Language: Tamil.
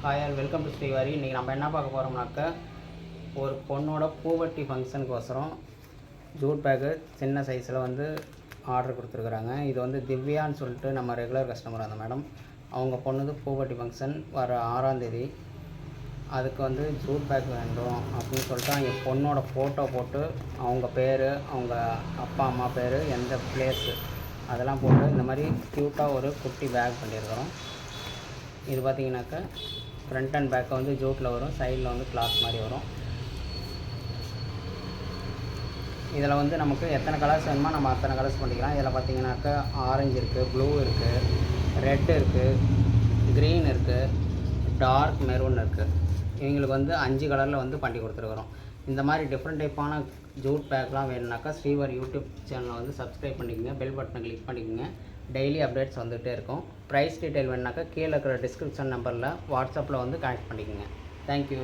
Hi all welcome to Srivari. இன்றைக்கி நம்ம என்ன பார்க்க போகிறோம்னாக்கா, ஒரு பொண்ணோட பூவட்டி ஃபங்க்ஷனுக்கோசரம் ஜூட் பேக்கு சின்ன சைஸில் ஆர்டர் கொடுத்துருக்குறாங்க. இது திவ்யான்னு சொல்லிட்டு நம்ம ரெகுலர் கஸ்டமர் அந்த மேடம். அவங்க பொண்ணுது பூவட்டி ஃபங்க்ஷன் வர 6ஆம் தேதி. அதுக்கு ஜூட் பேக் வேண்டும் அப்படின்னு சொல்லிட்டு என் பொண்ணோட ஃபோட்டோ போட்டு அவங்க பேர், அவங்க அப்பா அம்மா பேர், எந்த பிளேஸு அதெல்லாம் போட்டு இந்த மாதிரி க்யூட்டாக ஒரு குட்டி பேக் பண்ணியிருக்கிறோம். இது பார்த்திங்கனாக்கா ஃப்ரண்ட் அண்ட் பேக்கை ஜூட்டில் வரும், சைடில் கிளாத் மாதிரி வரும். இதில் நமக்கு எத்தனை கலர்ஸ் வேணுமோ நம்ம அத்தனை கலர்ஸ் பண்ணிக்கலாம். இதில் பார்த்திங்கனாக்கா ஆரஞ்சு இருக்குது, ப்ளூ இருக்குது, ரெட் இருக்குது, க்ரீன் இருக்குது, டார்க் மெரூன் இருக்குது. இவங்களுக்கு 5 கலரில் பண்ணி கொடுத்துருக்குறோம். இந்த மாதிரி டிஃப்ரெண்ட் டைப்பான ஜூட் பேக்லாம் வேணும்னாக்கா ஸ்ரீவர் யூடியூப் சேனலை சப்ஸ்கிரைப் பண்ணிக்கோங்க, பெல் பட்டனை கிளிக் பண்ணிக்கோங்க. டெய்லி அப்டேட்ஸ் வந்துகிட்டே இருக்கும். ப்ரைஸ் டீட்டெயில் வேணுனாக்கா கீழே இருக்கிற டிஸ்கிரிப்ஷன் நம்பரில் வாட்ஸ்அப்பில் கனெக்ட் பண்ணிக்கோங்க. தேங்க்யூ.